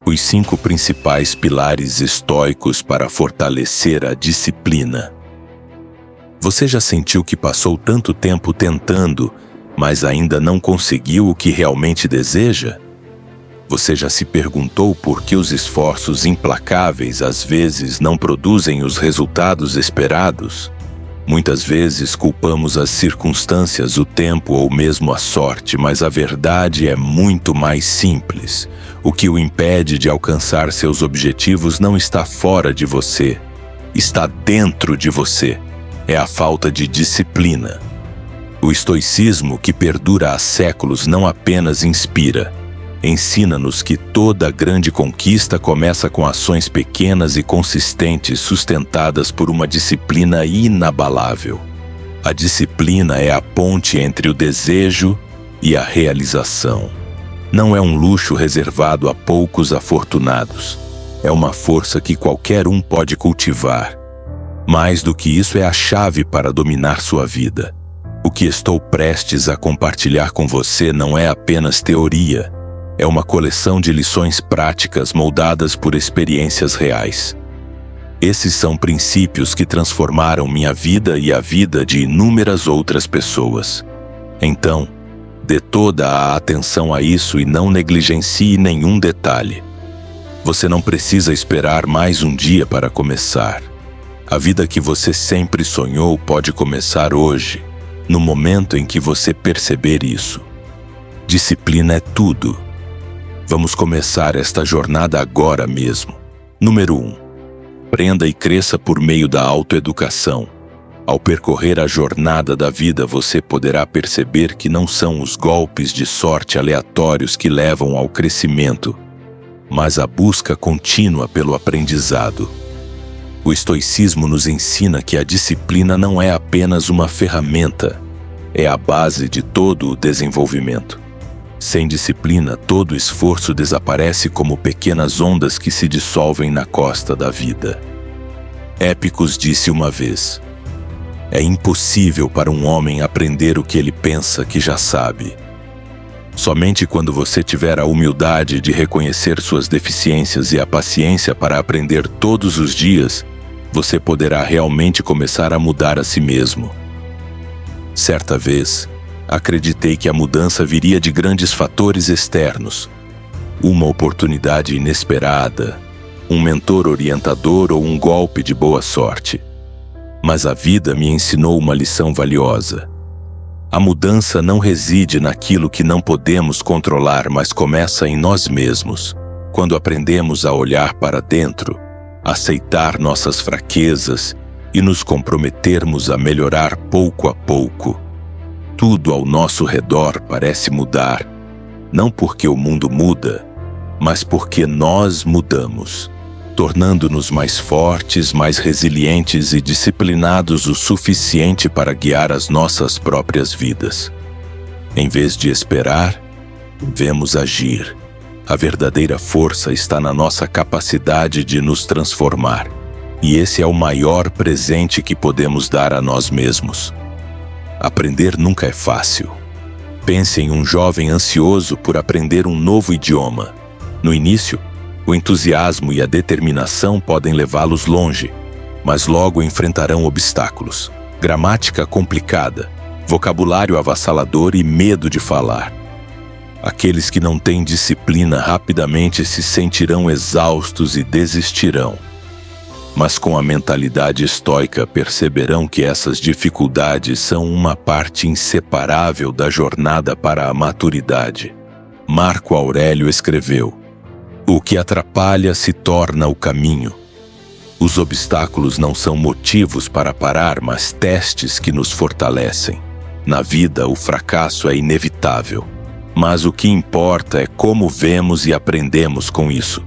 Os 5 principais pilares estoicos para fortalecer a disciplina. Você já sentiu que passou tanto tempo tentando, mas ainda não conseguiu o que realmente deseja? Você já se perguntou por que os esforços implacáveis às vezes não produzem os resultados esperados? Muitas vezes culpamos as circunstâncias, o tempo ou mesmo a sorte, mas a verdade é muito mais simples. O que o impede de alcançar seus objetivos não está fora de você, está dentro de você. É a falta de disciplina. O estoicismo, que perdura há séculos, não apenas inspira, ensina-nos que toda grande conquista começa com ações pequenas e consistentes sustentadas por uma disciplina inabalável. A disciplina é a ponte entre o desejo e a realização. Não é um luxo reservado a poucos afortunados. É uma força que qualquer um pode cultivar. Mais do que isso, é a chave para dominar sua vida. O que estou prestes a compartilhar com você não é apenas teoria. É uma coleção de lições práticas moldadas por experiências reais. Esses são princípios que transformaram minha vida e a vida de inúmeras outras pessoas. Então, dê toda a atenção a isso e não negligencie nenhum detalhe. Você não precisa esperar mais um dia para começar. A vida que você sempre sonhou pode começar hoje, no momento em que você perceber isso. Disciplina é tudo. Vamos começar esta jornada agora mesmo. Número 1. Aprenda e cresça por meio da autoeducação. Ao percorrer a jornada da vida, você poderá perceber que não são os golpes de sorte aleatórios que levam ao crescimento, mas a busca contínua pelo aprendizado. O estoicismo nos ensina que a disciplina não é apenas uma ferramenta, é a base de todo o desenvolvimento. Sem disciplina, todo esforço desaparece como pequenas ondas que se dissolvem na costa da vida. Épicos disse uma vez: é impossível para um homem aprender o que ele pensa que já sabe. Somente quando você tiver a humildade de reconhecer suas deficiências e a paciência para aprender todos os dias, você poderá realmente começar a mudar a si mesmo. Certa vez, acreditei que a mudança viria de grandes fatores externos. Uma oportunidade inesperada, um mentor orientador ou um golpe de boa sorte. Mas a vida me ensinou uma lição valiosa. A mudança não reside naquilo que não podemos controlar, mas começa em nós mesmos. Quando aprendemos a olhar para dentro, aceitar nossas fraquezas e nos comprometermos a melhorar pouco a pouco, tudo ao nosso redor parece mudar, não porque o mundo muda, mas porque nós mudamos, tornando-nos mais fortes, mais resilientes e disciplinados o suficiente para guiar as nossas próprias vidas. Em vez de esperar, devemos agir. A verdadeira força está na nossa capacidade de nos transformar, e esse é o maior presente que podemos dar a nós mesmos. Aprender nunca é fácil. Pense em um jovem ansioso por aprender um novo idioma. No início, o entusiasmo e a determinação podem levá-los longe, mas logo enfrentarão obstáculos, gramática complicada, vocabulário avassalador e medo de falar. Aqueles que não têm disciplina rapidamente se sentirão exaustos e desistirão. Mas com a mentalidade estoica perceberão que essas dificuldades são uma parte inseparável da jornada para a maturidade. Marco Aurélio escreveu: o que atrapalha se torna o caminho. Os obstáculos não são motivos para parar, mas testes que nos fortalecem. Na vida, o fracasso é inevitável, mas o que importa é como vemos e aprendemos com isso.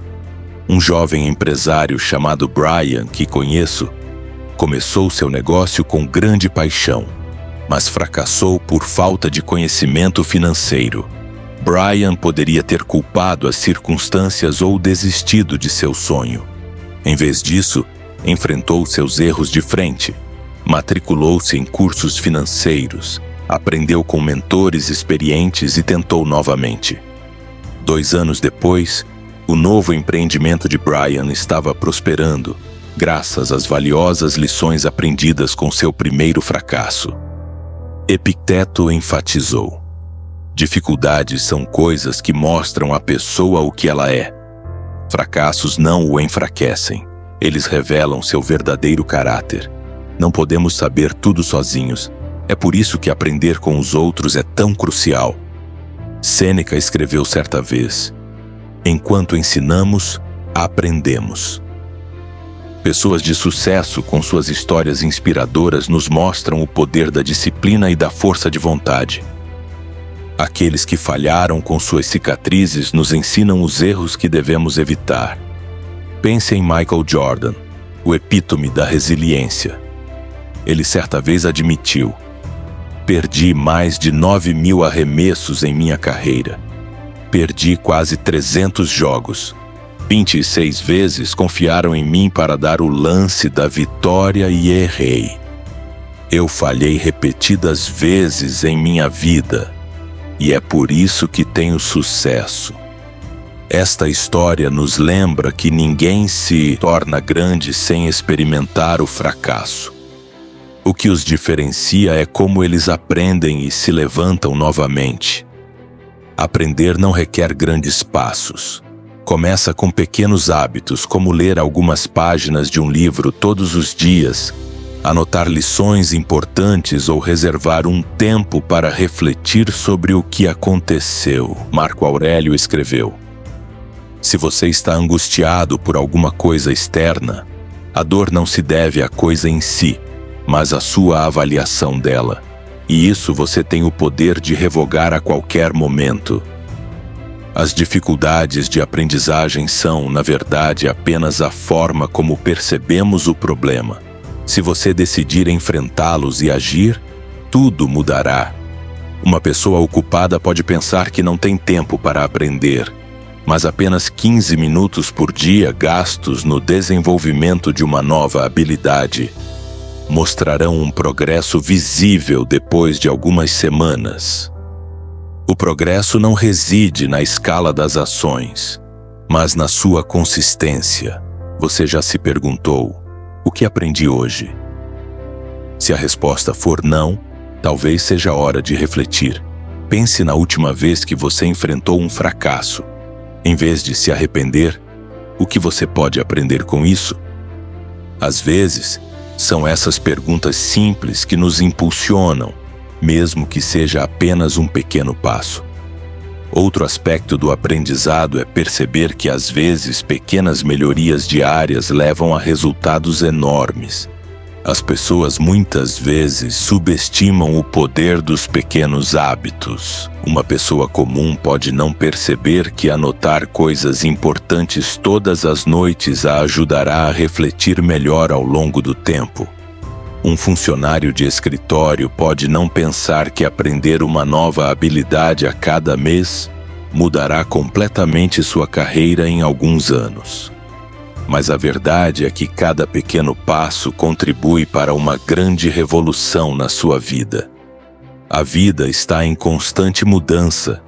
Um jovem empresário chamado Brian, que conheço, começou seu negócio com grande paixão, mas fracassou por falta de conhecimento financeiro. Brian poderia ter culpado as circunstâncias ou desistido de seu sonho. Em vez disso, enfrentou seus erros de frente, matriculou-se em cursos financeiros, aprendeu com mentores experientes e tentou novamente. 2 anos depois, O novo empreendimento de Brian estava prosperando, graças às valiosas lições aprendidas com seu primeiro fracasso. Epicteto enfatizou: dificuldades são coisas que mostram à pessoa o que ela é. Fracassos não o enfraquecem, eles revelam seu verdadeiro caráter. Não podemos saber tudo sozinhos, é por isso que aprender com os outros é tão crucial. Sêneca escreveu certa vez: enquanto ensinamos, aprendemos. Pessoas de sucesso com suas histórias inspiradoras nos mostram o poder da disciplina e da força de vontade. Aqueles que falharam com suas cicatrizes nos ensinam os erros que devemos evitar. Pense em Michael Jordan, o epítome da resiliência. Ele certa vez admitiu: perdi mais de 9.000 arremessos em minha carreira. Perdi quase 300 jogos. 26 vezes confiaram em mim para dar o lance da vitória e errei. Eu falhei repetidas vezes em minha vida, e é por isso que tenho sucesso. Esta história nos lembra que ninguém se torna grande sem experimentar o fracasso. O que os diferencia é como eles aprendem e se levantam novamente. Aprender não requer grandes passos. Começa com pequenos hábitos, como ler algumas páginas de um livro todos os dias, anotar lições importantes ou reservar um tempo para refletir sobre o que aconteceu. Marco Aurélio escreveu: se você está angustiado por alguma coisa externa, a dor não se deve à coisa em si, mas à sua avaliação dela. E isso você tem o poder de revogar a qualquer momento. As dificuldades de aprendizagem são, na verdade, apenas a forma como percebemos o problema. Se você decidir enfrentá-los e agir, tudo mudará. Uma pessoa ocupada pode pensar que não tem tempo para aprender, mas apenas 15 minutos por dia gastos no desenvolvimento de uma nova habilidade mostrarão um progresso visível depois de algumas semanas. O progresso não reside na escala das ações, mas na sua consistência. Você já se perguntou: o que aprendi hoje? Se a resposta for não, talvez seja hora de refletir. Pense na última vez que você enfrentou um fracasso. Em vez de se arrepender, o que você pode aprender com isso? Às vezes, são essas perguntas simples que nos impulsionam, mesmo que seja apenas um pequeno passo. Outro aspecto do aprendizado é perceber que às vezes pequenas melhorias diárias levam a resultados enormes. As pessoas muitas vezes subestimam o poder dos pequenos hábitos. Uma pessoa comum pode não perceber que anotar coisas importantes todas as noites a ajudará a refletir melhor ao longo do tempo. Um funcionário de escritório pode não pensar que aprender uma nova habilidade a cada mês mudará completamente sua carreira em alguns anos. Mas a verdade é que cada pequeno passo contribui para uma grande revolução na sua vida. A vida está em constante mudança,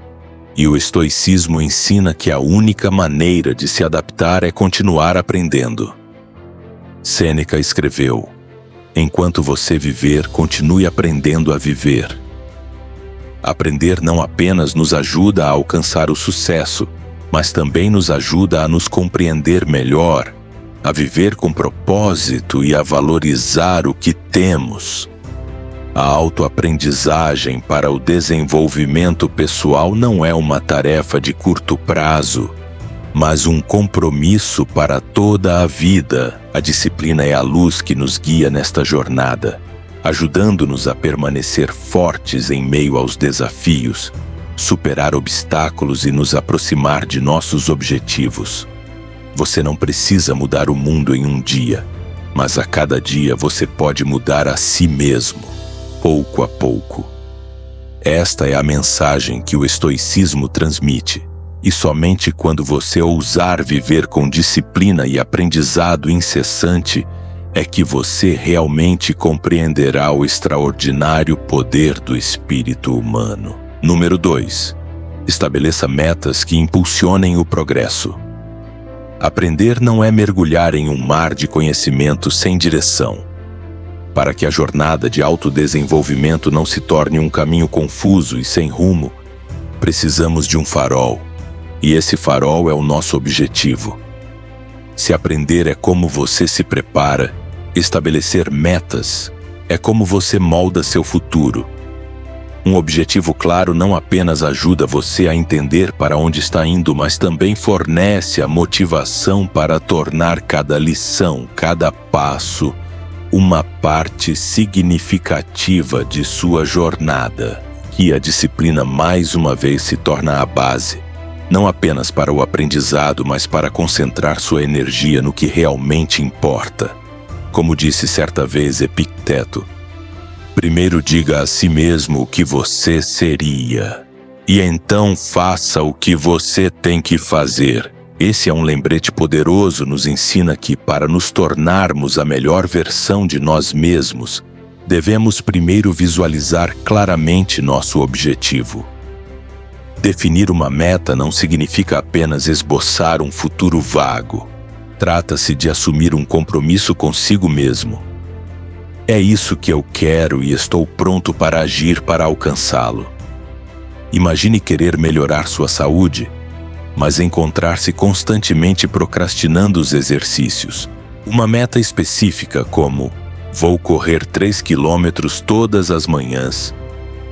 e o estoicismo ensina que a única maneira de se adaptar é continuar aprendendo. Sêneca escreveu: enquanto você viver, continue aprendendo a viver. Aprender não apenas nos ajuda a alcançar o sucesso, mas também nos ajuda a nos compreender melhor, a viver com propósito e a valorizar o que temos. A autoaprendizagem para o desenvolvimento pessoal não é uma tarefa de curto prazo, mas um compromisso para toda a vida. A disciplina é a luz que nos guia nesta jornada, ajudando-nos a permanecer fortes em meio aos desafios, superar obstáculos e nos aproximar de nossos objetivos. Você não precisa mudar o mundo em um dia, mas a cada dia você pode mudar a si mesmo, pouco a pouco. Esta é a mensagem que o estoicismo transmite, e somente quando você ousar viver com disciplina e aprendizado incessante é que você realmente compreenderá o extraordinário poder do espírito humano. Número 2. Estabeleça metas que impulsionem o progresso. Aprender não é mergulhar em um mar de conhecimento sem direção. Para que a jornada de autodesenvolvimento não se torne um caminho confuso e sem rumo, precisamos de um farol, e esse farol é o nosso objetivo. Se aprender é como você se prepara, estabelecer metas é como você molda seu futuro. Um objetivo claro não apenas ajuda você a entender para onde está indo, mas também fornece a motivação para tornar cada lição, cada passo, uma parte significativa de sua jornada. Que a disciplina mais uma vez se torna a base, não apenas para o aprendizado, mas para concentrar sua energia no que realmente importa. Como disse certa vez Epicteto, primeiro diga a si mesmo o que você seria, e então faça o que você tem que fazer. Esse é um lembrete poderoso, nos ensina que, para nos tornarmos a melhor versão de nós mesmos, devemos primeiro visualizar claramente nosso objetivo. Definir uma meta não significa apenas esboçar um futuro vago. Trata-se de assumir um compromisso consigo mesmo. É isso que eu quero e estou pronto para agir para alcançá-lo. Imagine querer melhorar sua saúde, mas encontrar-se constantemente procrastinando os exercícios. Uma meta específica como vou correr 3 quilômetros todas as manhãs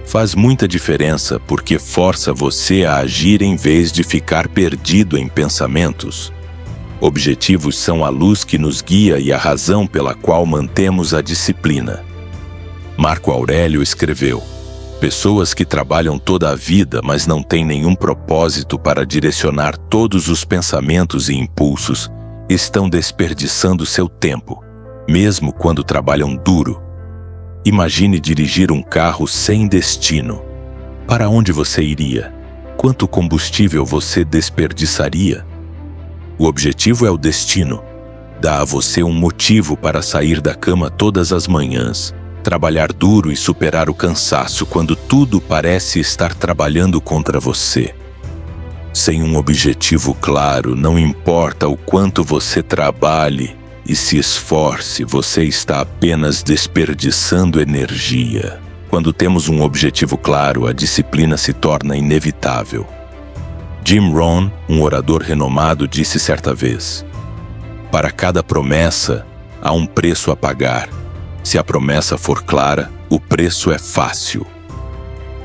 faz muita diferença, porque força você a agir em vez de ficar perdido em pensamentos. Objetivos são a luz que nos guia e a razão pela qual mantemos a disciplina. Marco Aurélio escreveu: pessoas que trabalham toda a vida, mas não têm nenhum propósito para direcionar todos os pensamentos e impulsos, estão desperdiçando seu tempo, mesmo quando trabalham duro. Imagine dirigir um carro sem destino. Para onde você iria? Quanto combustível você desperdiçaria? O objetivo é o destino. Dá a você um motivo para sair da cama todas as manhãs, trabalhar duro e superar o cansaço quando tudo parece estar trabalhando contra você. Sem um objetivo claro, não importa o quanto você trabalhe e se esforce, você está apenas desperdiçando energia. Quando temos um objetivo claro, a disciplina se torna inevitável. Jim Rohn, um orador renomado, disse certa vez: para cada promessa, há um preço a pagar. Se a promessa for clara, o preço é fácil.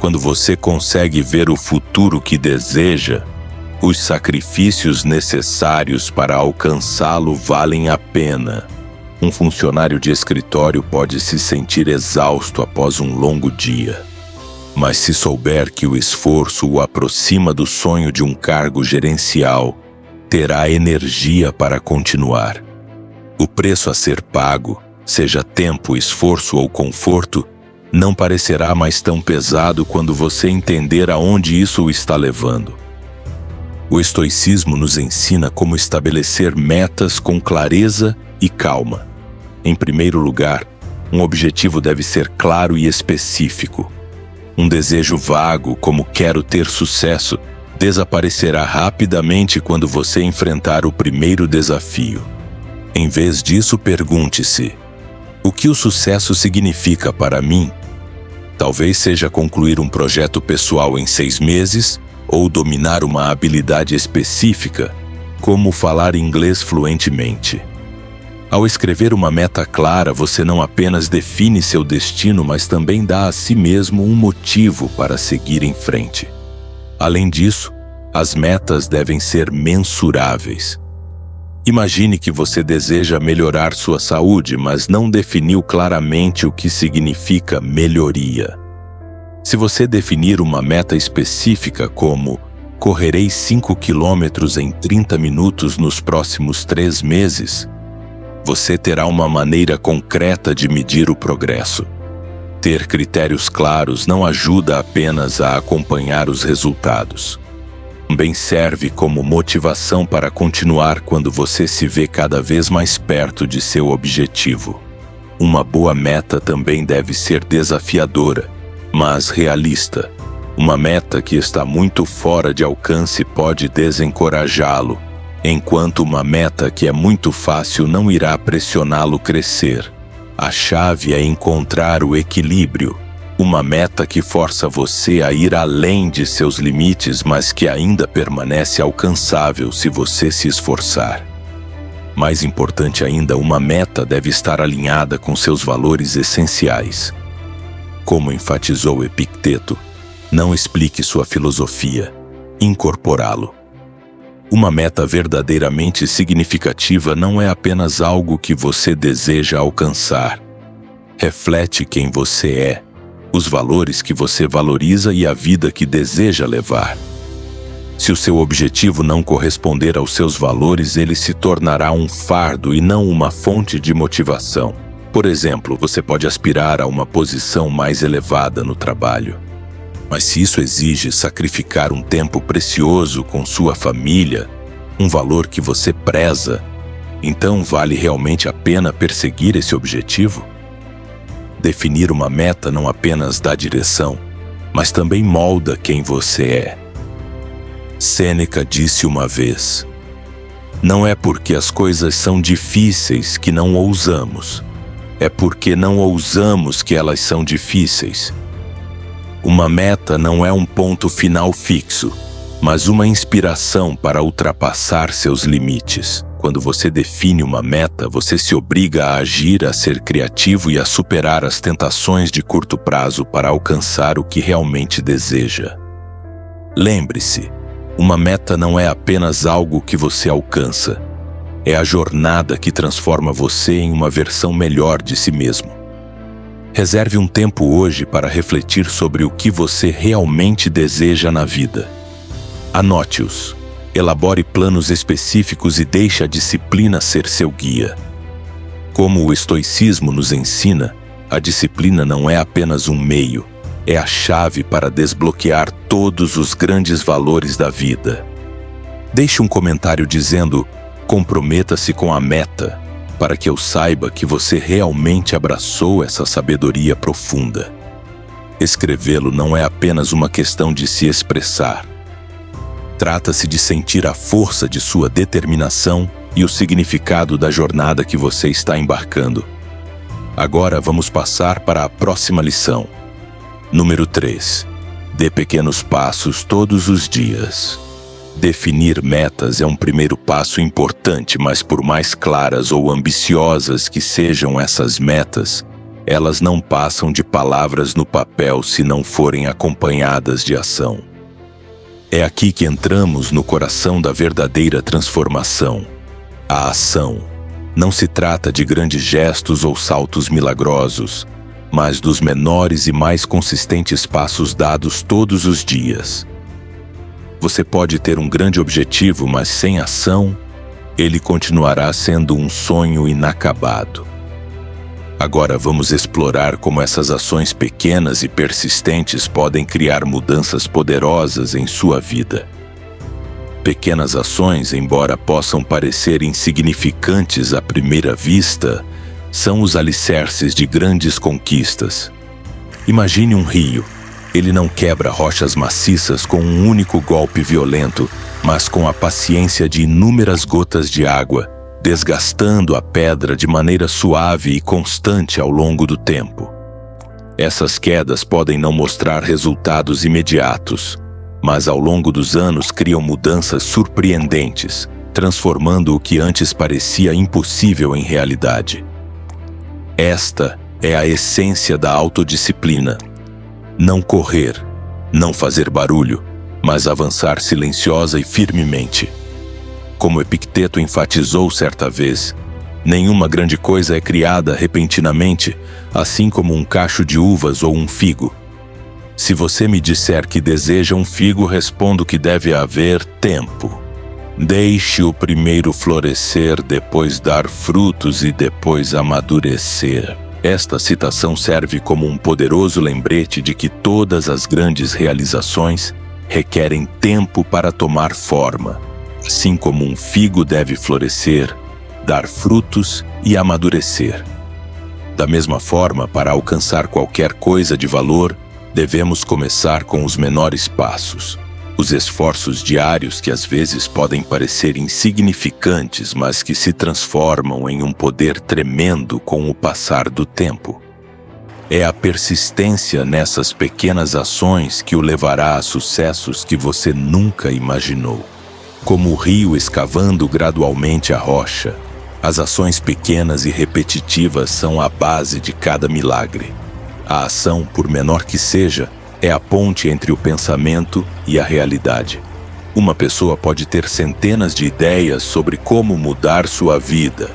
Quando você consegue ver o futuro que deseja, os sacrifícios necessários para alcançá-lo valem a pena. Um funcionário de escritório pode se sentir exausto após um longo dia. Mas se souber que o esforço o aproxima do sonho de um cargo gerencial, terá energia para continuar. O preço a ser pago, seja tempo, esforço ou conforto, não parecerá mais tão pesado quando você entender aonde isso o está levando. O estoicismo nos ensina como estabelecer metas com clareza e calma. Em primeiro lugar, um objetivo deve ser claro e específico. Um desejo vago, como quero ter sucesso, desaparecerá rapidamente quando você enfrentar o primeiro desafio. Em vez disso, pergunte-se: o que o sucesso significa para mim? Talvez seja concluir um projeto pessoal em 6 meses ou dominar uma habilidade específica, como falar inglês fluentemente. Ao escrever uma meta clara, você não apenas define seu destino, mas também dá a si mesmo um motivo para seguir em frente. Além disso, as metas devem ser mensuráveis. Imagine que você deseja melhorar sua saúde, mas não definiu claramente o que significa melhoria. Se você definir uma meta específica como correrei 5 quilômetros em 30 minutos nos próximos 3 meses, você terá uma maneira concreta de medir o progresso. Ter critérios claros não ajuda apenas a acompanhar os resultados. Também serve como motivação para continuar quando você se vê cada vez mais perto de seu objetivo. Uma boa meta também deve ser desafiadora, mas realista. Uma meta que está muito fora de alcance pode desencorajá-lo, enquanto uma meta que é muito fácil não irá pressioná-lo crescer. A chave é encontrar o equilíbrio. Uma meta que força você a ir além de seus limites, mas que ainda permanece alcançável se você se esforçar. Mais importante ainda, uma meta deve estar alinhada com seus valores essenciais. Como enfatizou Epicteto, não explique sua filosofia, incorporá-lo. Uma meta verdadeiramente significativa não é apenas algo que você deseja alcançar. Reflete quem você é, os valores que você valoriza e a vida que deseja levar. Se o seu objetivo não corresponder aos seus valores, ele se tornará um fardo e não uma fonte de motivação. Por exemplo, você pode aspirar a uma posição mais elevada no trabalho. Mas se isso exige sacrificar um tempo precioso com sua família, um valor que você preza, então vale realmente a pena perseguir esse objetivo? Definir uma meta não apenas dá direção, mas também molda quem você é. Sêneca disse uma vez: "Não é porque as coisas são difíceis que não ousamos, é porque não ousamos que elas são difíceis." Uma meta não é um ponto final fixo, mas uma inspiração para ultrapassar seus limites. Quando você define uma meta, você se obriga a agir, a ser criativo e a superar as tentações de curto prazo para alcançar o que realmente deseja. Lembre-se, uma meta não é apenas algo que você alcança. É a jornada que transforma você em uma versão melhor de si mesmo. Reserve um tempo hoje para refletir sobre o que você realmente deseja na vida. Anote-os. Elabore planos específicos e deixe a disciplina ser seu guia. Como o estoicismo nos ensina, a disciplina não é apenas um meio, é a chave para desbloquear todos os grandes valores da vida. Deixe um comentário dizendo: "Comprometa-se com a meta", para que eu saiba que você realmente abraçou essa sabedoria profunda. Escrevê-lo não é apenas uma questão de se expressar. Trata-se de sentir a força de sua determinação e o significado da jornada que você está embarcando. Agora vamos passar para a próxima lição. Número 3. Dê pequenos passos todos os dias. Definir metas é um primeiro passo importante, mas por mais claras ou ambiciosas que sejam essas metas, elas não passam de palavras no papel se não forem acompanhadas de ação. É aqui que entramos no coração da verdadeira transformação. A ação. Não se trata de grandes gestos ou saltos milagrosos, mas dos menores e mais consistentes passos dados todos os dias. Você pode ter um grande objetivo, mas sem ação, ele continuará sendo um sonho inacabado. Agora vamos explorar como essas ações pequenas e persistentes podem criar mudanças poderosas em sua vida. Pequenas ações, embora possam parecer insignificantes à primeira vista, são os alicerces de grandes conquistas. Imagine um rio. Ele não quebra rochas maciças com um único golpe violento, mas com a paciência de inúmeras gotas de água, desgastando a pedra de maneira suave e constante ao longo do tempo. Essas quedas podem não mostrar resultados imediatos, mas ao longo dos anos criam mudanças surpreendentes, transformando o que antes parecia impossível em realidade. Esta é a essência da autodisciplina. Não correr, não fazer barulho, mas avançar silenciosa e firmemente. Como Epicteto enfatizou certa vez, nenhuma grande coisa é criada repentinamente, assim como um cacho de uvas ou um figo. Se você me disser que deseja um figo, respondo que deve haver tempo. Deixe-o primeiro florescer, depois dar frutos e depois amadurecer. Esta citação serve como um poderoso lembrete de que todas as grandes realizações requerem tempo para tomar forma. Assim como um figo deve florescer, dar frutos e amadurecer. Da mesma forma, para alcançar qualquer coisa de valor, devemos começar com os menores passos. Os esforços diários que às vezes podem parecer insignificantes, mas que se transformam em um poder tremendo com o passar do tempo. É a persistência nessas pequenas ações que o levará a sucessos que você nunca imaginou. Como o rio escavando gradualmente a rocha, as ações pequenas e repetitivas são a base de cada milagre. A ação, por menor que seja, é a ponte entre o pensamento e a realidade. Uma pessoa pode ter centenas de ideias sobre como mudar sua vida,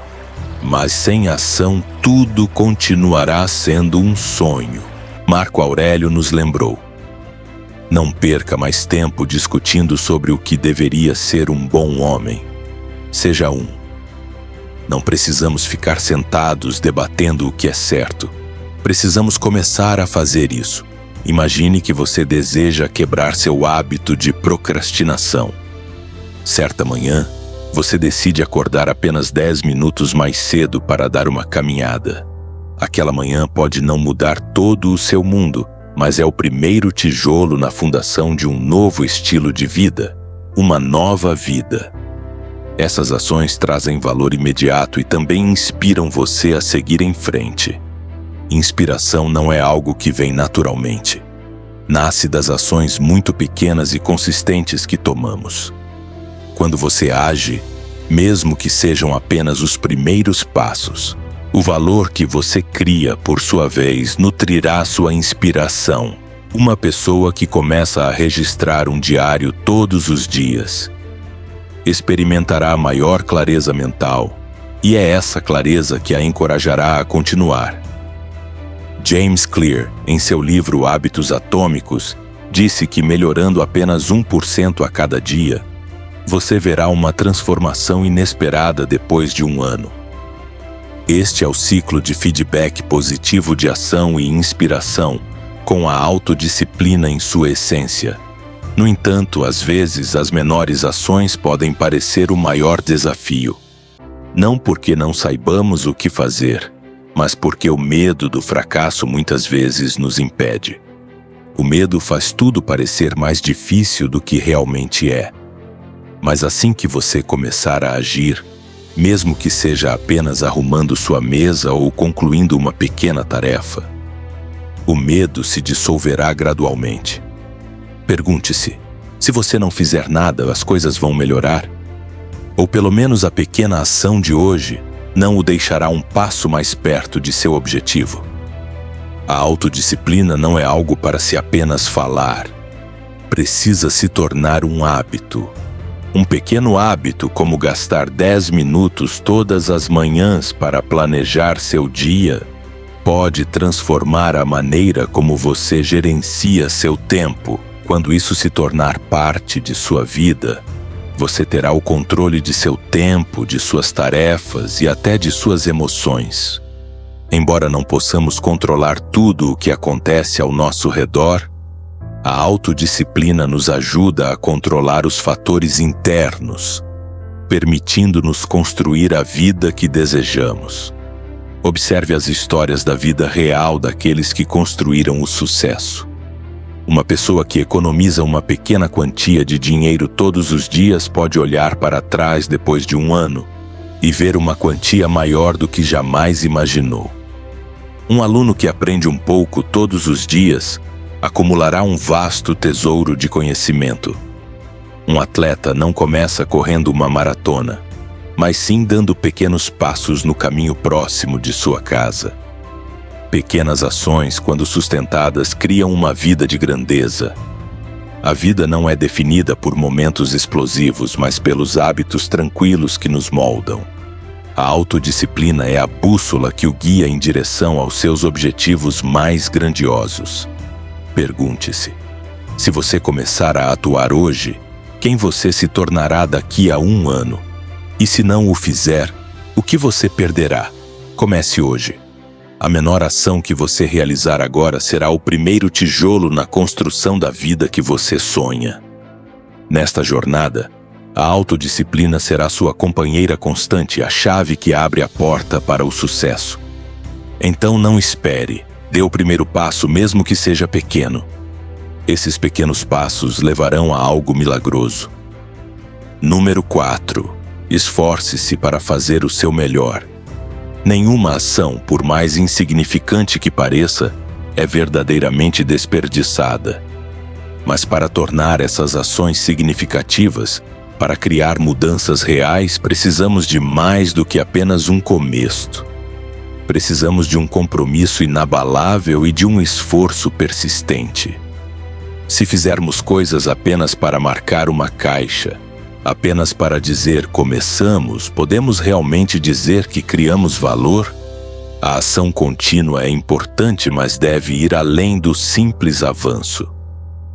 mas sem ação tudo continuará sendo um sonho. Marco Aurélio nos lembrou: não perca mais tempo discutindo sobre o que deveria ser um bom homem. Seja um. Não precisamos ficar sentados debatendo o que é certo. Precisamos começar a fazer isso. Imagine que você deseja quebrar seu hábito de procrastinação. Certa manhã, você decide acordar apenas 10 minutos mais cedo para dar uma caminhada. Aquela manhã pode não mudar todo o seu mundo, mas é o primeiro tijolo na fundação de um novo estilo de vida, uma nova vida. Essas ações trazem valor imediato e também inspiram você a seguir em frente. Inspiração não é algo que vem naturalmente. Nasce das ações muito pequenas e consistentes que tomamos. Quando você age, mesmo que sejam apenas os primeiros passos, o valor que você cria, por sua vez, nutrirá sua inspiração. Uma pessoa que começa a registrar um diário todos os dias experimentará maior clareza mental, e é essa clareza que a encorajará a continuar. James Clear, em seu livro Hábitos Atômicos, disse que melhorando apenas 1% a cada dia, você verá uma transformação inesperada depois de um ano. Este é o ciclo de feedback positivo de ação e inspiração, com a autodisciplina em sua essência. No entanto, às vezes, as menores ações podem parecer o maior desafio. Não porque não saibamos o que fazer, mas porque o medo do fracasso muitas vezes nos impede. O medo faz tudo parecer mais difícil do que realmente é. Mas assim que você começar a agir, mesmo que seja apenas arrumando sua mesa ou concluindo uma pequena tarefa, o medo se dissolverá gradualmente. Pergunte-se: se você não fizer nada, as coisas vão melhorar? Ou pelo menos a pequena ação de hoje não o deixará um passo mais perto de seu objetivo? A autodisciplina não é algo para se apenas falar. Precisa se tornar um hábito. Um pequeno hábito, como gastar 10 minutos todas as manhãs para planejar seu dia, pode transformar a maneira como você gerencia seu tempo. Quando isso se tornar parte de sua vida, você terá o controle de seu tempo, de suas tarefas e até de suas emoções. Embora não possamos controlar tudo o que acontece ao nosso redor, a autodisciplina nos ajuda a controlar os fatores internos, permitindo-nos construir a vida que desejamos. Observe as histórias da vida real daqueles que construíram o sucesso. Uma pessoa que economiza uma pequena quantia de dinheiro todos os dias pode olhar para trás depois de um ano e ver uma quantia maior do que jamais imaginou. Um aluno que aprende um pouco todos os dias acumulará um vasto tesouro de conhecimento. Um atleta não começa correndo uma maratona, mas sim dando pequenos passos no caminho próximo de sua casa. Pequenas ações, quando sustentadas, criam uma vida de grandeza. A vida não é definida por momentos explosivos, mas pelos hábitos tranquilos que nos moldam. A autodisciplina é a bússola que o guia em direção aos seus objetivos mais grandiosos. Pergunte-se: se você começar a atuar hoje, quem você se tornará daqui a um ano? E se não o fizer, o que você perderá? Comece hoje. A menor ação que você realizar agora será o primeiro tijolo na construção da vida que você sonha. Nesta jornada, a autodisciplina será sua companheira constante, a chave que abre a porta para o sucesso. Então não espere, dê o primeiro passo mesmo que seja pequeno. Esses pequenos passos levarão a algo milagroso. Número 4. Esforce-se para fazer o seu melhor. Nenhuma ação, por mais insignificante que pareça, é verdadeiramente desperdiçada. Mas para tornar essas ações significativas, para criar mudanças reais, precisamos de mais do que apenas um começo. Precisamos de um compromisso inabalável e de um esforço persistente. Se fizermos coisas apenas para marcar uma caixa, apenas para dizer começamos, podemos realmente dizer que criamos valor? A ação contínua é importante, mas deve ir além do simples avanço.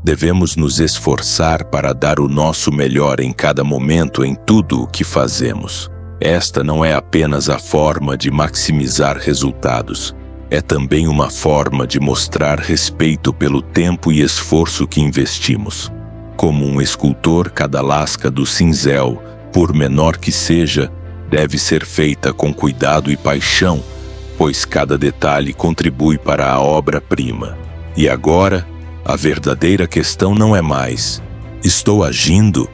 Devemos nos esforçar para dar o nosso melhor em cada momento em tudo o que fazemos. Esta não é apenas a forma de maximizar resultados, é também uma forma de mostrar respeito pelo tempo e esforço que investimos. Como um escultor, cada lasca do cinzel, por menor que seja, deve ser feita com cuidado e paixão, pois cada detalhe contribui para a obra-prima. E agora, a verdadeira questão não é mais: estou agindo?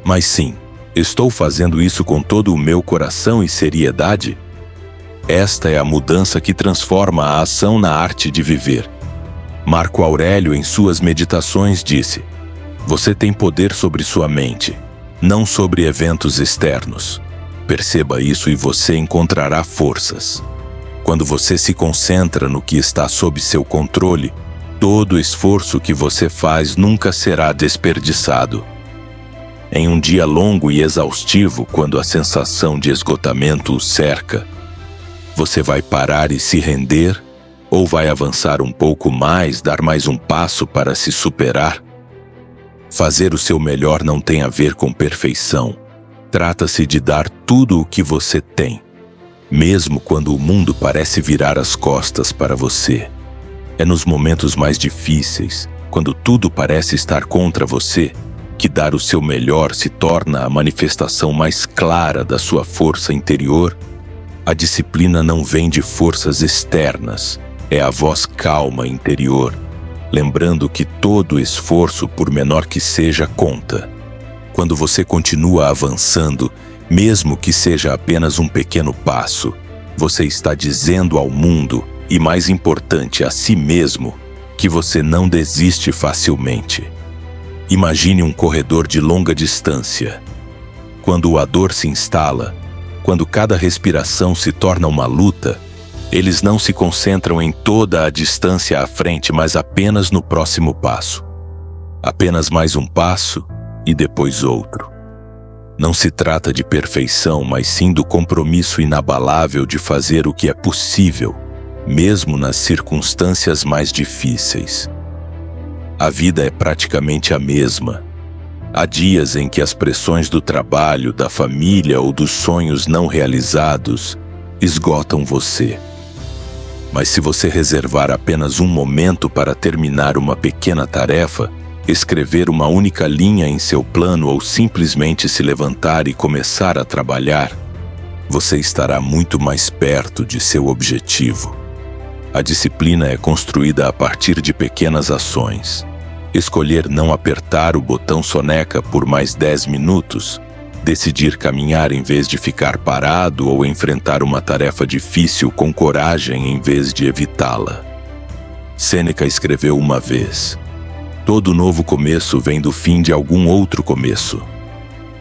Mas sim, estou fazendo isso com todo o meu coração e seriedade? Esta é a mudança que transforma a ação na arte de viver. Marco Aurélio, em suas meditações, disse: você tem poder sobre sua mente, não sobre eventos externos. Perceba isso e você encontrará forças. Quando você se concentra no que está sob seu controle, todo esforço que você faz nunca será desperdiçado. Em um dia longo e exaustivo, quando a sensação de esgotamento o cerca, você vai parar e se render? Ou vai avançar um pouco mais, dar mais um passo para se superar? Fazer o seu melhor não tem a ver com perfeição. Trata-se de dar tudo o que você tem, mesmo quando o mundo parece virar as costas para você. É nos momentos mais difíceis, quando tudo parece estar contra você, que dar o seu melhor se torna a manifestação mais clara da sua força interior. A disciplina não vem de forças externas, é a voz calma interior, lembrando que todo esforço, por menor que seja, conta. Quando você continua avançando, mesmo que seja apenas um pequeno passo, você está dizendo ao mundo, e mais importante, a si mesmo, que você não desiste facilmente. Imagine um corredor de longa distância. Quando a dor se instala, quando cada respiração se torna uma luta, eles não se concentram em toda a distância à frente, mas apenas no próximo passo. Apenas mais um passo e depois outro. Não se trata de perfeição, mas sim do compromisso inabalável de fazer o que é possível, mesmo nas circunstâncias mais difíceis. A vida é praticamente a mesma. Há dias em que as pressões do trabalho, da família ou dos sonhos não realizados esgotam você. Mas se você reservar apenas um momento para terminar uma pequena tarefa, escrever uma única linha em seu plano ou simplesmente se levantar e começar a trabalhar, você estará muito mais perto de seu objetivo. A disciplina é construída a partir de pequenas ações. Escolher não apertar o botão soneca por mais 10 minutos, decidir caminhar em vez de ficar parado ou enfrentar uma tarefa difícil com coragem em vez de evitá-la. Sêneca escreveu uma vez: todo novo começo vem do fim de algum outro começo.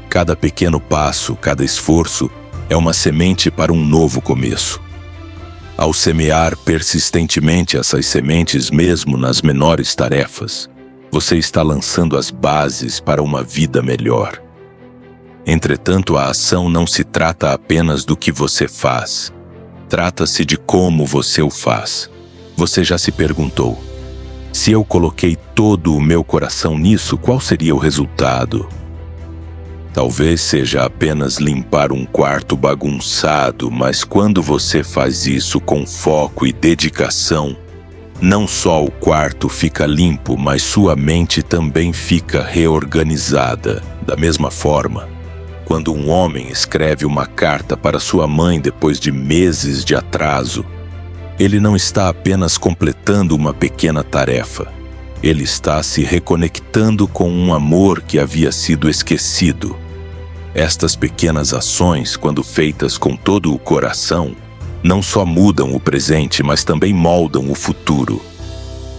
Cada pequeno passo, cada esforço, é uma semente para um novo começo. Ao semear persistentemente essas sementes mesmo nas menores tarefas, você está lançando as bases para uma vida melhor. Entretanto, a ação não se trata apenas do que você faz. Trata-se de como você o faz. Você já se perguntou: se eu coloquei todo o meu coração nisso, qual seria o resultado? Talvez seja apenas limpar um quarto bagunçado, mas quando você faz isso com foco e dedicação, não só o quarto fica limpo, mas sua mente também fica reorganizada. Da mesma forma, quando um homem escreve uma carta para sua mãe depois de meses de atraso, ele não está apenas completando uma pequena tarefa. Ele está se reconectando com um amor que havia sido esquecido. Estas pequenas ações, quando feitas com todo o coração, não só mudam o presente, mas também moldam o futuro.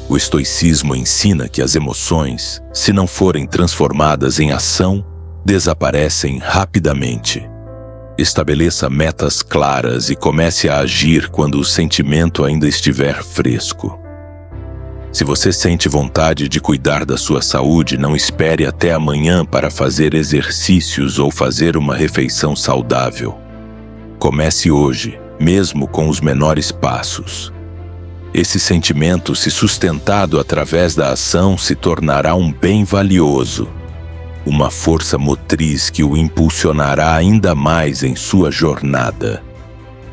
O estoicismo ensina que as emoções, se não forem transformadas em ação, desaparecem rapidamente. Estabeleça metas claras e comece a agir quando o sentimento ainda estiver fresco. Se você sente vontade de cuidar da sua saúde, não espere até amanhã para fazer exercícios ou fazer uma refeição saudável. Comece hoje, mesmo com os menores passos. Esse sentimento, se sustentado através da ação, se tornará um bem valioso, uma força motriz que o impulsionará ainda mais em sua jornada.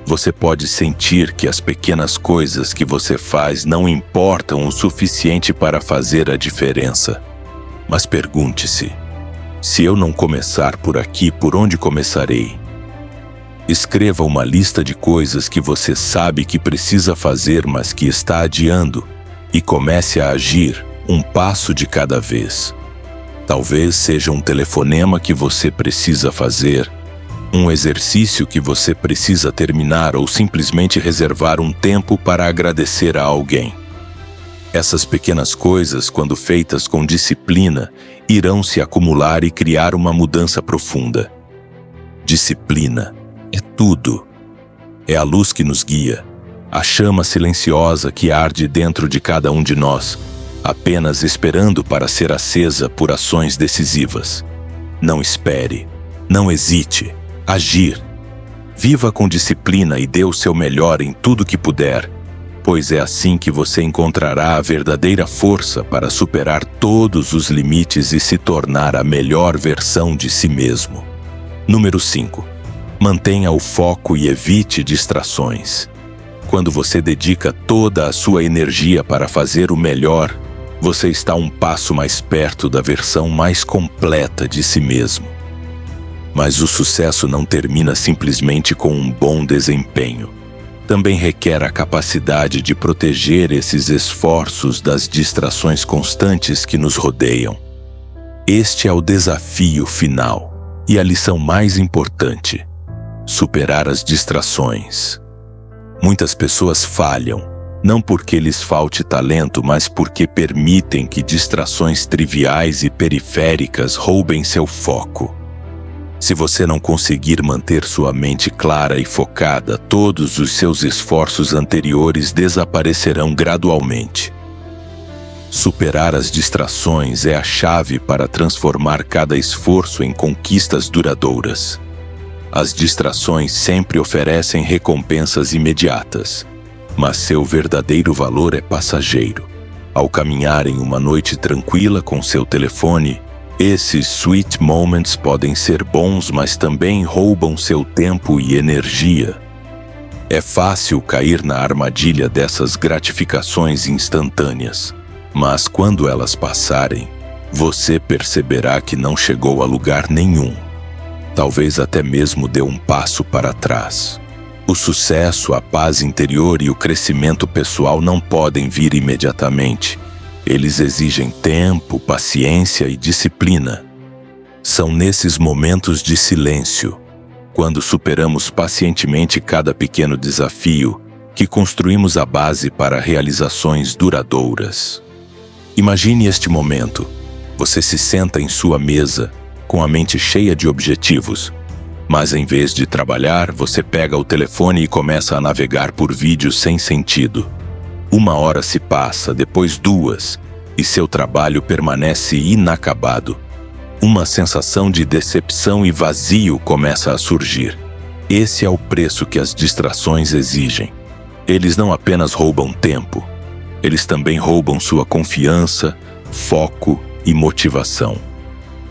Você pode sentir que as pequenas coisas que você faz não importam o suficiente para fazer a diferença. Mas pergunte-se: se eu não começar por aqui, por onde começarei? Escreva uma lista de coisas que você sabe que precisa fazer, mas que está adiando, e comece a agir, um passo de cada vez. Talvez seja um telefonema que você precisa fazer, um exercício que você precisa terminar ou simplesmente reservar um tempo para agradecer a alguém. Essas pequenas coisas, quando feitas com disciplina, irão se acumular e criar uma mudança profunda. Disciplina é tudo. É a luz que nos guia, a chama silenciosa que arde dentro de cada um de nós, apenas esperando para ser acesa por ações decisivas. Não espere, não hesite. Agir. Viva com disciplina e dê o seu melhor em tudo que puder, pois é assim que você encontrará a verdadeira força para superar todos os limites e se tornar a melhor versão de si mesmo. Número 5. Mantenha o foco e evite distrações. Quando você dedica toda a sua energia para fazer o melhor, você está um passo mais perto da versão mais completa de si mesmo. Mas o sucesso não termina simplesmente com um bom desempenho. Também requer a capacidade de proteger esses esforços das distrações constantes que nos rodeiam. Este é o desafio final e a lição mais importante: superar as distrações. Muitas pessoas falham, não porque lhes falte talento, mas porque permitem que distrações triviais e periféricas roubem seu foco. Se você não conseguir manter sua mente clara e focada, todos os seus esforços anteriores desaparecerão gradualmente. Superar as distrações é a chave para transformar cada esforço em conquistas duradouras. As distrações sempre oferecem recompensas imediatas, mas seu verdadeiro valor é passageiro. Ao caminhar em uma noite tranquila com seu telefone, esses sweet moments podem ser bons, mas também roubam seu tempo e energia. É fácil cair na armadilha dessas gratificações instantâneas, mas quando elas passarem, você perceberá que não chegou a lugar nenhum. Talvez até mesmo dê um passo para trás. O sucesso, a paz interior e o crescimento pessoal não podem vir imediatamente. Eles exigem tempo, paciência e disciplina. São nesses momentos de silêncio, quando superamos pacientemente cada pequeno desafio, que construímos a base para realizações duradouras. Imagine este momento. Você se senta em sua mesa, com a mente cheia de objetivos, mas em vez de trabalhar, você pega o telefone e começa a navegar por vídeos sem sentido. 1 hora se passa, depois 2, e seu trabalho permanece inacabado. Uma sensação de decepção e vazio começa a surgir. Esse é o preço que as distrações exigem. Eles não apenas roubam tempo, eles também roubam sua confiança, foco e motivação.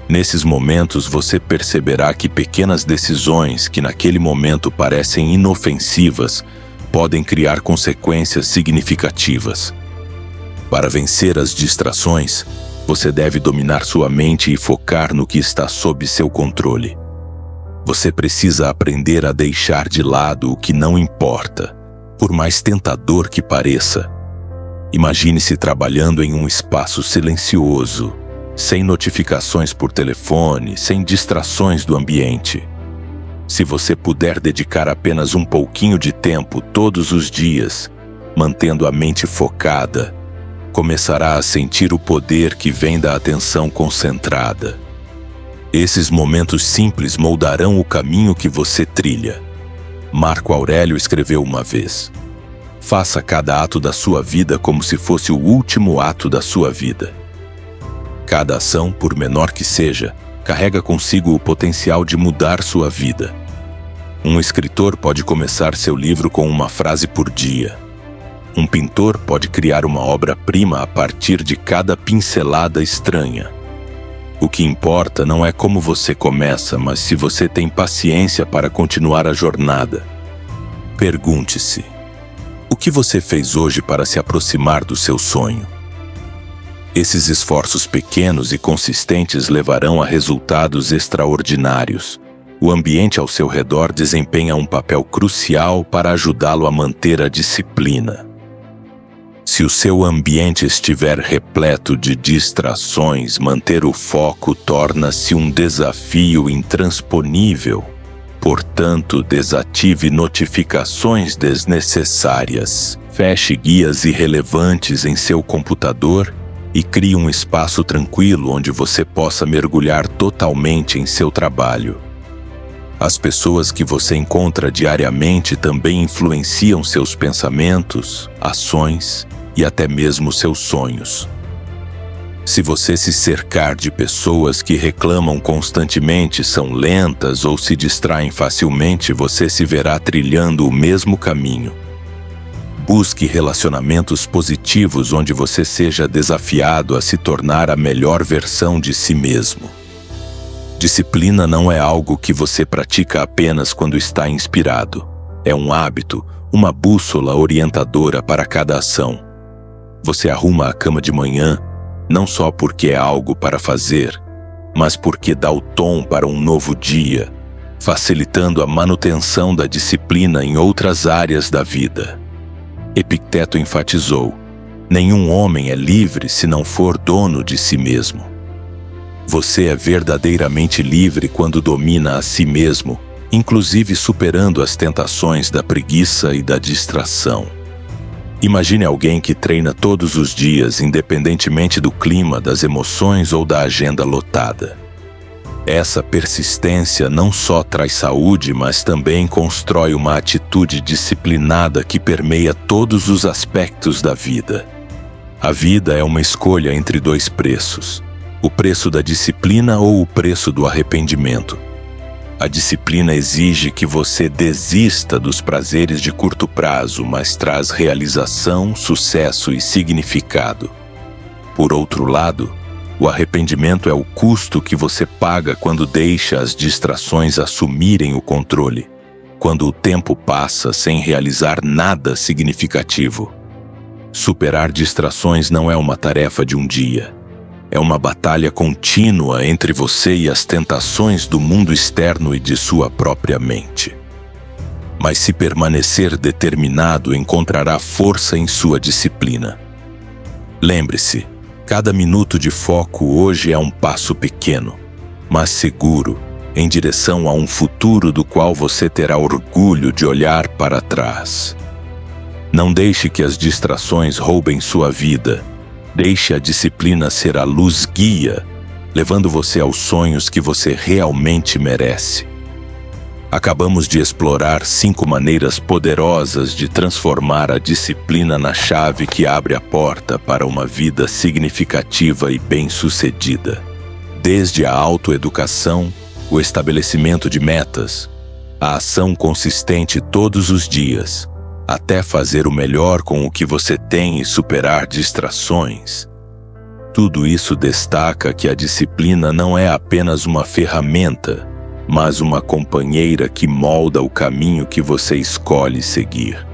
Nesses momentos você perceberá que pequenas decisões que naquele momento parecem inofensivas podem criar consequências significativas. Para vencer as distrações, você deve dominar sua mente e focar no que está sob seu controle. Você precisa aprender a deixar de lado o que não importa, por mais tentador que pareça, Imagine-se trabalhando em um espaço silencioso, sem notificações por telefone, sem distrações do ambiente. Se você puder dedicar apenas um pouquinho de tempo todos os dias, mantendo a mente focada, começará a sentir o poder que vem da atenção concentrada. Esses momentos simples moldarão o caminho que você trilha. Marco Aurélio escreveu uma vez: faça cada ato da sua vida como se fosse o último ato da sua vida. Cada ação, por menor que seja, carrega consigo o potencial de mudar sua vida. Um escritor pode começar seu livro com uma frase por dia. Um pintor pode criar uma obra-prima a partir de cada pincelada estranha. O que importa não é como você começa, mas se você tem paciência para continuar a jornada. Pergunte-se: o que você fez hoje para se aproximar do seu sonho? Esses esforços pequenos e consistentes levarão a resultados extraordinários. O ambiente ao seu redor desempenha um papel crucial para ajudá-lo a manter a disciplina. Se o seu ambiente estiver repleto de distrações, manter o foco torna-se um desafio intransponível. Portanto, desative notificações desnecessárias, feche guias irrelevantes em seu computador e crie um espaço tranquilo onde você possa mergulhar totalmente em seu trabalho. As pessoas que você encontra diariamente também influenciam seus pensamentos, ações e até mesmo seus sonhos. Se você se cercar de pessoas que reclamam constantemente, são lentas ou se distraem facilmente, você se verá trilhando o mesmo caminho. Busque relacionamentos positivos onde você seja desafiado a se tornar a melhor versão de si mesmo. Disciplina não é algo que você pratica apenas quando está inspirado. É um hábito, uma bússola orientadora para cada ação. Você arruma a cama de manhã, não só porque é algo para fazer, mas porque dá o tom para um novo dia, facilitando a manutenção da disciplina em outras áreas da vida. Epicteto enfatizou: nenhum homem é livre se não for dono de si mesmo. Você é verdadeiramente livre quando domina a si mesmo, inclusive superando as tentações da preguiça e da distração. Imagine alguém que treina todos os dias, independentemente do clima, das emoções ou da agenda lotada. Essa persistência não só traz saúde, mas também constrói uma atitude disciplinada que permeia todos os aspectos da vida. A vida é uma escolha entre dois preços: o preço da disciplina ou o preço do arrependimento. A disciplina exige que você desista dos prazeres de curto prazo, mas traz realização, sucesso e significado. Por outro lado, o arrependimento é o custo que você paga quando deixa as distrações assumirem o controle, quando o tempo passa sem realizar nada significativo. Superar distrações não é uma tarefa de um dia. É uma batalha contínua entre você e as tentações do mundo externo e de sua própria mente. Mas se permanecer determinado, encontrará força em sua disciplina. Lembre-se, cada minuto de foco hoje é um passo pequeno, mas seguro, em direção a um futuro do qual você terá orgulho de olhar para trás. Não deixe que as distrações roubem sua vida. Deixe a disciplina ser a luz guia, levando você aos sonhos que você realmente merece. Acabamos de explorar 5 maneiras poderosas de transformar a disciplina na chave que abre a porta para uma vida significativa e bem-sucedida. Desde a autoeducação, o estabelecimento de metas, a ação consistente todos os dias, até fazer o melhor com o que você tem e superar distrações. Tudo isso destaca que a disciplina não é apenas uma ferramenta, mas uma companheira que molda o caminho que você escolhe seguir.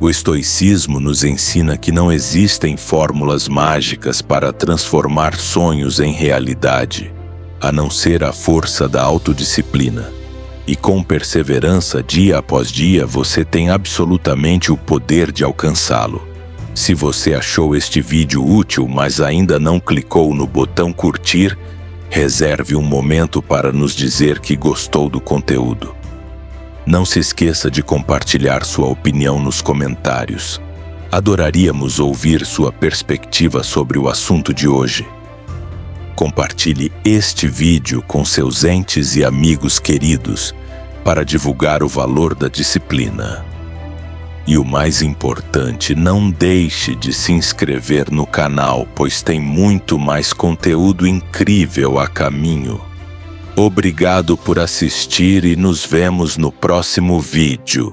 O estoicismo nos ensina que não existem fórmulas mágicas para transformar sonhos em realidade, a não ser a força da autodisciplina. E com perseverança dia após dia você tem absolutamente o poder de alcançá-lo. Se você achou este vídeo útil, mas ainda não clicou no botão curtir, reserve um momento para nos dizer que gostou do conteúdo. Não se esqueça de compartilhar sua opinião nos comentários. Adoraríamos ouvir sua perspectiva sobre o assunto de hoje. Compartilhe este vídeo com seus entes e amigos queridos para divulgar o valor da disciplina. E o mais importante, não deixe de se inscrever no canal, pois tem muito mais conteúdo incrível a caminho. Obrigado por assistir e nos vemos no próximo vídeo.